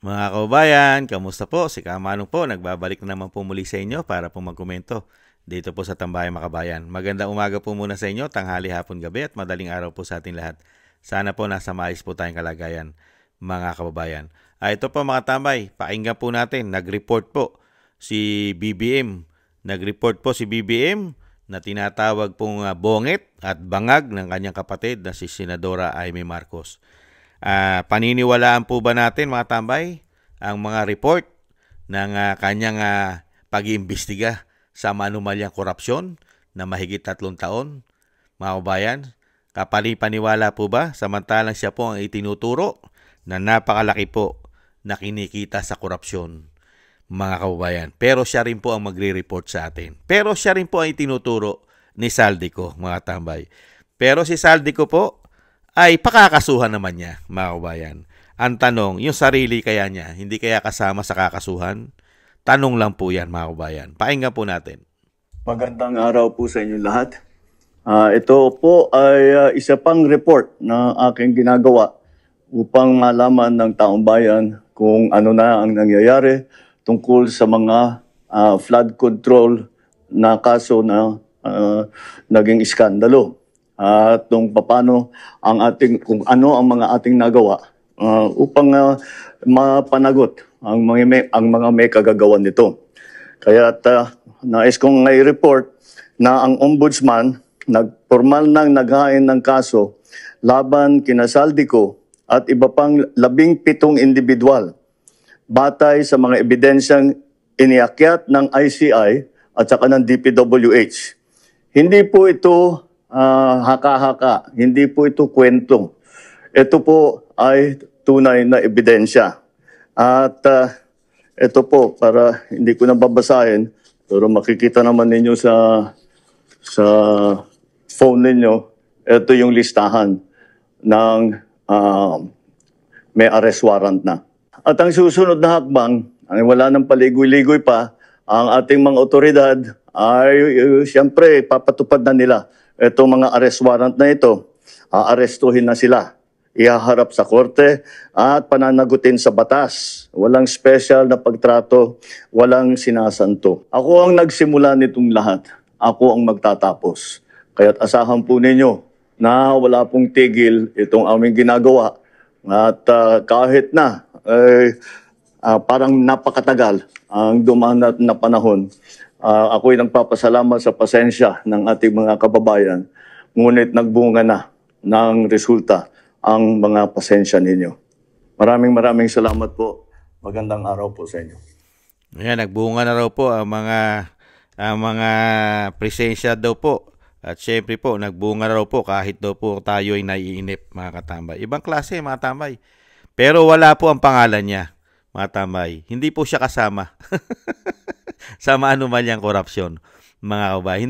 Mga kababayan, kamusta po? Si Kamanong po, nagbabalik na naman po muli sa inyo para po magkomento dito po sa Tambayang Makabayan. Magandang umaga po muna sa inyo, tanghali, hapon, gabi at madaling araw po sa ating lahat. Sana po nasa maayos po tayong kalagayan, mga kababayan. Ito po mga tambay, pakinggan po natin, nag-report po si BBM. Nag-report po si BBM na tinatawag pong bongit at bangag ng kanyang kapatid na si Senadora Amy Marcos. Paniniwalaan po ba natin mga tambay ang mga report ng kanyang pag-iimbestiga sa manumalyang korupsyon na mahigit 3 taon? Mga kabayan, kapani-paniwala po ba samantalang siya po ang itinuturo na napakalaki po na kinikita sa korupsyon, mga kababayan? Pero siya rin po ang magre-report sa atin. Pero siya rin po ang itinuturo ni Saldico, mga tambay. Pero si Saldico po ay pakakasuhan naman niya, mga kabayan. Ang tanong, yung sarili kaya niya, hindi kaya kasama sa kakasuhan? Tanong lang po yan, mga kabayan. Pakinggan po natin. Magandang araw po sa inyo lahat. Ito po ay isa pang report na aking ginagawa upang malaman ng taong bayan kung ano na ang nangyayari tungkol sa mga flood control na kaso na naging iskandalo. At paano kung ano ang mga ating nagawa upang mapanagot ang mga may kagagawan nito. Kaya nais kong i-report na ang ombudsman nagpormal nang naghain ng kaso laban kina Saldico at iba pang 17 individual batay sa mga ebidensyang iniakyat ng ICI at saka ng DPWH. Hindi po ito haka-haka, hindi po ito kwento. Ito po ay tunay na ebidensya. At ito po, para hindi ko na babasahin, pero makikita naman ninyo sa phone ninyo, ito yung listahan ng may arrest warrant na. At ang susunod na hakbang, ay wala nang paligoy-ligoy pa, ang ating mga otoridad ay siyempre papatupad na nila itong mga arrest warrant na ito. Aarestuhin na sila, ihaharap sa korte at pananagutin sa batas. Walang special na pagtrato, walang sinasanto. Ako ang nagsimula nitong lahat. Ako ang magtatapos. Kaya't asahan po ninyo na wala pong tigil itong aming ginagawa. At kahit na parang napakatagal ang dumaan na panahon, ako'y nagpapasalamat sa pasensya ng ating mga kababayan. Ngunit nagbunga na ng resulta ang mga pasensya ninyo. Maraming salamat po. Magandang araw po sa inyo. Ayan, nagbunga na raw po ang mga presensya daw po. At syempre po, nagbunga raw po kahit daw po tayo ay naiinip, mga katambay. Ibang klase, mga tambay. Pero wala po ang pangalan niya, mga tambay. Hindi po siya kasama sa manumalyang korupsyon, mga kababayan.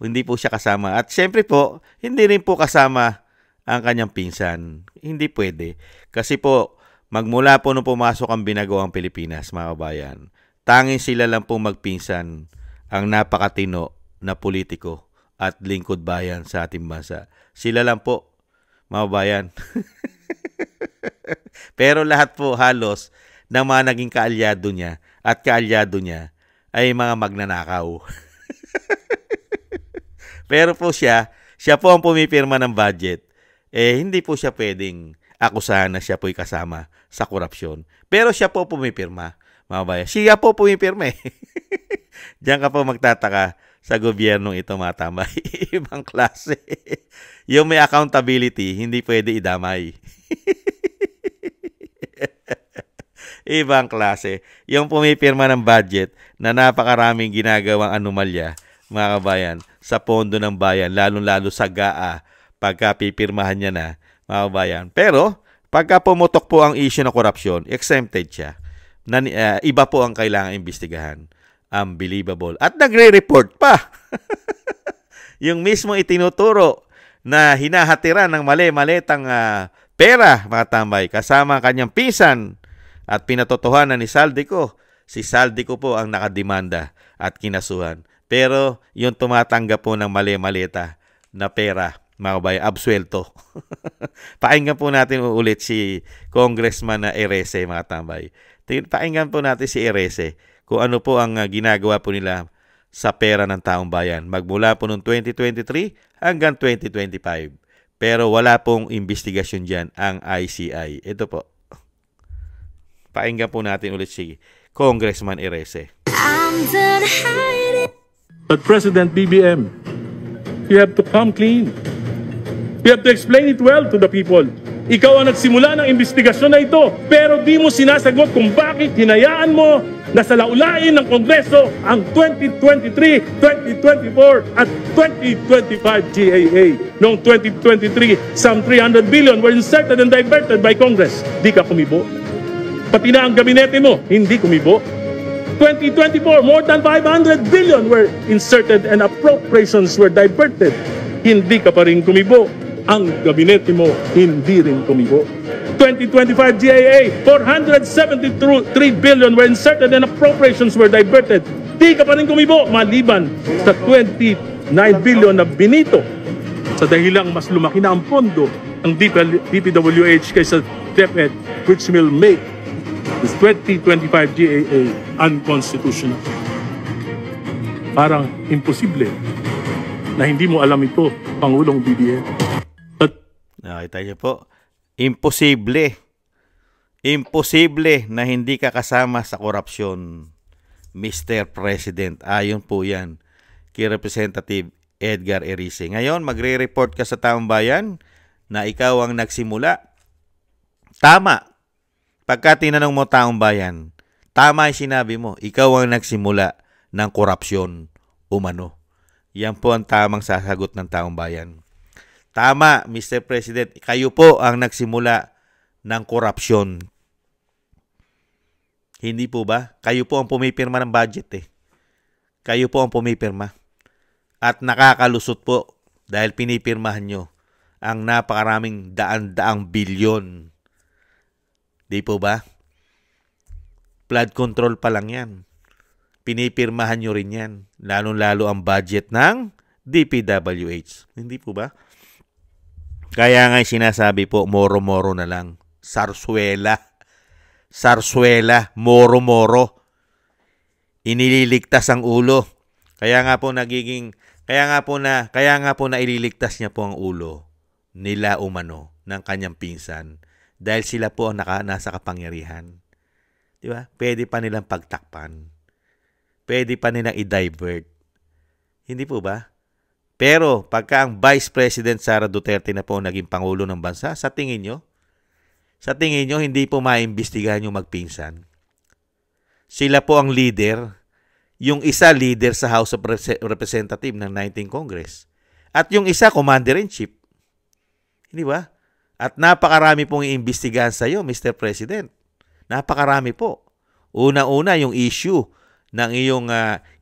Hindi po siya kasama. At syempre po, hindi rin po kasama ang kanyang pinsan. Hindi pwede. Kasi po, magmula po nung pumasok ang Binagawang Pilipinas, mga kababayan, tanging sila lang po magpinsan ang napakatino na politiko at lingkod bayan sa ating bansa. Sila lang po, mga kababayan. Pero lahat po halos ng mga naging kaalyado niya at kaalyado niya ay mga magnanakaw. Pero po siya po ang pumipirma ng budget. Hindi po siya pwedeng akusahan na siya po'y kasama sa korupsyon. Pero siya po pumipirma, mga bayan. Siya po pumipirma eh. Diyan ka po magtataka sa gobyernong ito, mga tambay. Ibang klase. Yung may accountability, hindi pwede idamay. Ibang klase. Yung pumipirma ng budget na napakaraming ginagawang anomalya, mga kabayan, sa pondo ng bayan, lalong-lalo sa GAA, pagka pipirmahan niya na, mga kabayan. Pero, pagka pumutok po ang issue ng korupsyon, exempted siya. Iba po ang kailangan imbestigahan. Unbelievable. At nagre-report pa. Yung mismo itinuturo na hinahatiran ng mali-malitang pera, mga tambay, kasama ang kanyang pinsan at pinatotohanan ni Saldico. Si Saldico po ang nakademanda at kinasuhan. Pero yung tumatanggap po ng mali-malita na pera mga kabayan, absuelto. Pakinggan po natin ulit si Congressman na Erese, mga tambay. Pakinggan po natin si Erese kung ano po ang ginagawa po nila sa pera ng taong bayan. Magmula po noong 2023 hanggang 2025. Pero wala pong investigasyon dyan ang ICI. Ito po. Pakinggan po natin ulit si Congressman Erese. But President BBM, you have to come clean. You have to explain it well to the people. Ikaw ang nagsimula ng investigasyon na ito, pero di mo sinasagot kung bakit hinayaan mo na sa laulain ng Kongreso ang 2023, 2024 at 2025 GAA. Noong 2023, some 300 billion were inserted and diverted by Congress. Di ka kumibo. Pati na ang gabinete mo, hindi kumibo. 2024, more than 500 billion were inserted and appropriations were diverted. Hindi ka pa rin kumibo. Ang gabinete mo, hindi rin kumibo. 2025 GAA, 473 billion were inserted and appropriations were diverted. Di ka pa rin kumibo, maliban sa 29 billion na binito sa dahilang mas lumaki na ang pondo ng DPWH kaysa DepEd, which will make this 2025 GAA unconstitutional. Parang imposible na hindi mo alam ito, Pangulong BBM. Nakita niyo po, imposible. Imposible na hindi ka kasama sa korupsyon, Mr. President. Ayon po yan kay Representative Edgar Erese. Ngayon, magre-report ka sa taong bayan na ikaw ang nagsimula. Tama. Pagka tinanong mo taong bayan, tama yung sinabi mo, ikaw ang nagsimula ng korupsyon umano. Yan po ang tamang sasagot ng taong bayan. Tama, Mr. President, kayo po ang nagsimula ng korupsyon. Hindi po ba? Kayo po ang pumipirma ng budget eh. Kayo po ang pumipirma. At nakakalusot po dahil pinipirmahan nyo ang napakaraming daan-daang bilyon. Di po ba? Flood control pa lang yan. Pinipirmahan nyo rin yan. Lalo-lalo ang budget ng DPWH. Hindi po ba? Kaya nga sinasabi po, moro-moro na lang. Sarsuela. Sarsuela. Moro-moro. Inililigtas ang ulo. Kaya nga po na ililigtas niya po ang ulo nila umano ng kanyang pinsan. Dahil sila po ang nasa kapangyarihan. Di ba? Pwede pa nilang pagtakpan. Pwede pa nilang i-divert. Hindi po ba? Pero pagka ang Vice President Sara Duterte na po naging Pangulo ng bansa, sa tingin nyo hindi po maimbestigahan yung magpinsan. Sila po ang leader. Yung isa leader sa House of Representatives ng 19th Congress. At yung isa Commander-in-Chief. Hindi ba? At napakarami pong iimbestigahan sa iyo, Mr. President. Napakarami po. Una-una yung issue ng iyong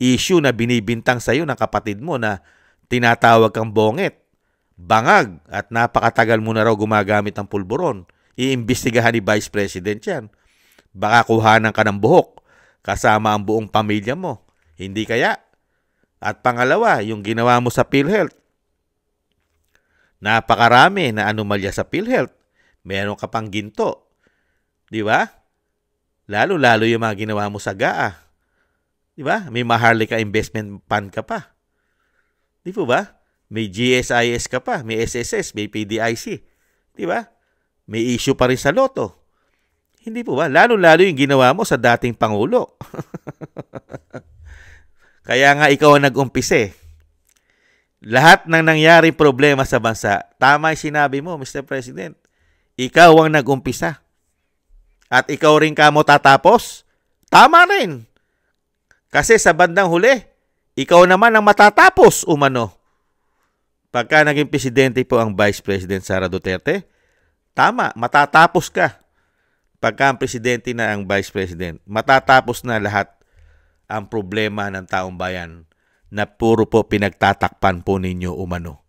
issue na binibintang sa iyo ng kapatid mo na tinatawag kang bonget, bangag, at napakatagal mo na raw gumagamit ng pulburon. Iimbestigahan ni Vice President yan. Baka kuhanan ka ng buhok kasama ang buong pamilya mo. Hindi kaya? At pangalawa, yung ginawa mo sa PhilHealth. Napakarami na anomalya sa PhilHealth. Meron ka pang ginto. Di ba? Lalo-lalo yung mga ginawa mo sa GAA. Di ba? May Maharlika Investment Fund ka pa. Di po ba? May GSIS ka pa, may SSS, may PDIC. Di ba? May issue pa rin sa Lotto. Hindi po ba? Lalo-lalo yung ginawa mo sa dating Pangulo. Kaya nga ikaw ang nag-umpisa eh. Lahat ng nangyaring problema sa bansa, tama yung sinabi mo, Mr. President. Ikaw ang nag-umpisa. At ikaw rin ka mo tatapos. Tama rin. Kasi sa bandang huli, ikaw naman ang matatapos umano. Pagka naging presidente po ang Vice President Sara Duterte, tama, matatapos ka. Pagka ang presidente na ang Vice President, matatapos na lahat ang problema ng taong bayan na puro po pinagtatakpan po ninyo umano.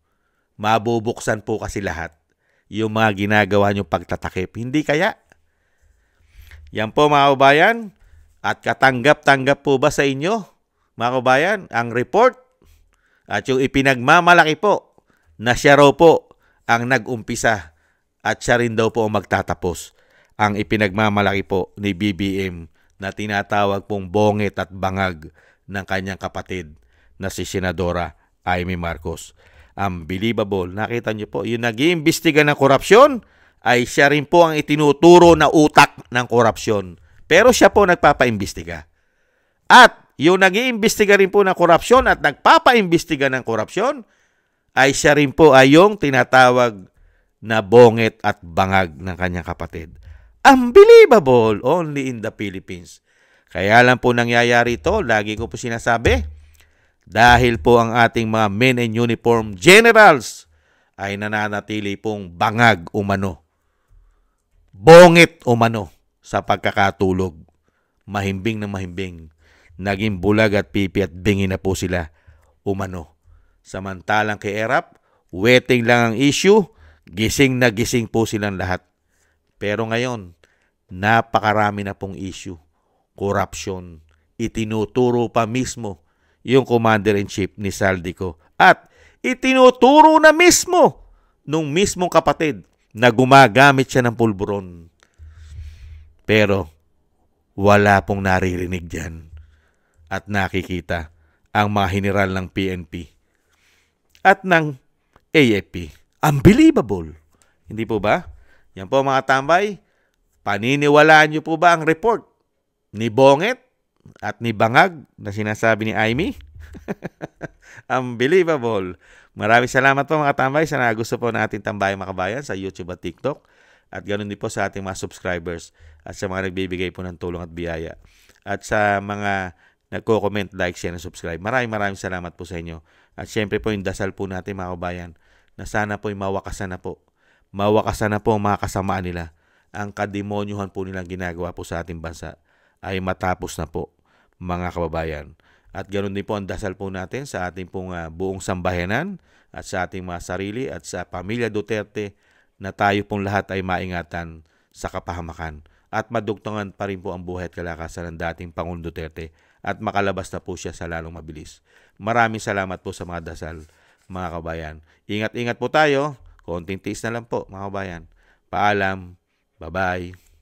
Mabubuksan po kasi lahat yung mga ginagawa nyo pagtatakip. Hindi kaya? Yan po mga kabayan. At katanggap-tanggap po ba sa inyo, mga kabayan, ang report at yung ipinagmamalaki po na siya raw po ang nag-umpisa at siya rin daw po ang magtatapos. Ang ipinagmamalaki po ni BBM na tinatawag pong bongit at bangag ng kanyang kapatid na si Senadora Amy Marcos. Unbelievable. Nakita niyo po, yung nag-iimbestiga ng korupsyon ay siya rin po ang itinuturo na utak ng korupsyon. Pero siya po nagpapaimbestiga. At yung nag-iimbestiga rin po ng korupsyon at nagpapaimbestiga ng korupsyon ay siya rin po ay yung tinatawag na bongit at bangag ng kanyang kapatid. Unbelievable! Only in the Philippines. Kaya lang po nangyayari ito, lagi ko po sinasabi, dahil po ang ating mga men in uniform generals ay nananatili pong bangag umano, bongit umano sa pagkakatulog. Mahimbing na mahimbing. Naging bulag at pipi at bingi na po sila umano. Samantalang kay Erap, wetting lang ang issue, gising na gising po silang lahat. Pero ngayon, napakarami na pong issue. Corruption. Itinuturo pa mismo yung Commander-in-Chief ni Saldico. At itinuturo na mismo nung mismong kapatid na gumagamit siya ng pulburon. Pero wala pong naririnig dyan at nakikita ang mga general ng PNP at ng AFP. Unbelievable. Hindi po ba? Yan po mga tambay. Paniniwalaan niyo po ba ang report ni Bongit at ni Bangag na sinasabi ni Amy? Unbelievable. Maraming salamat po mga tambay sa nagusto po natin Tambayang Makabayan sa YouTube at TikTok. At ganoon din po sa ating mga subscribers at sa mga nagbibigay po ng tulong at biyaya. At sa mga nagko-comment, like, share, and subscribe. Maraming salamat po sa inyo. At syempre po yung dasal po natin mga kabayan na sana po mawakasan na po. Mawakasan na po ang mga kasamaan nila. Ang kademonyuhan po nilang ginagawa po sa ating bansa ay matapos na po mga kababayan. At ganoon din po ang dasal po natin sa ating pong buong sambayanan at sa ating mga sarili at sa pamilya Duterte na tayo pong lahat ay maingatan sa kapahamakan at madugtungan pa rin po ang buhay at kalakasan ng dating Pangulong Duterte at makalabas na po siya sa lalong mabilis. Maraming salamat po sa mga dasal mga kabayan. Ingat-ingat po tayo. Konting tiis na lang po mga kabayan. Paalam. Bye-bye.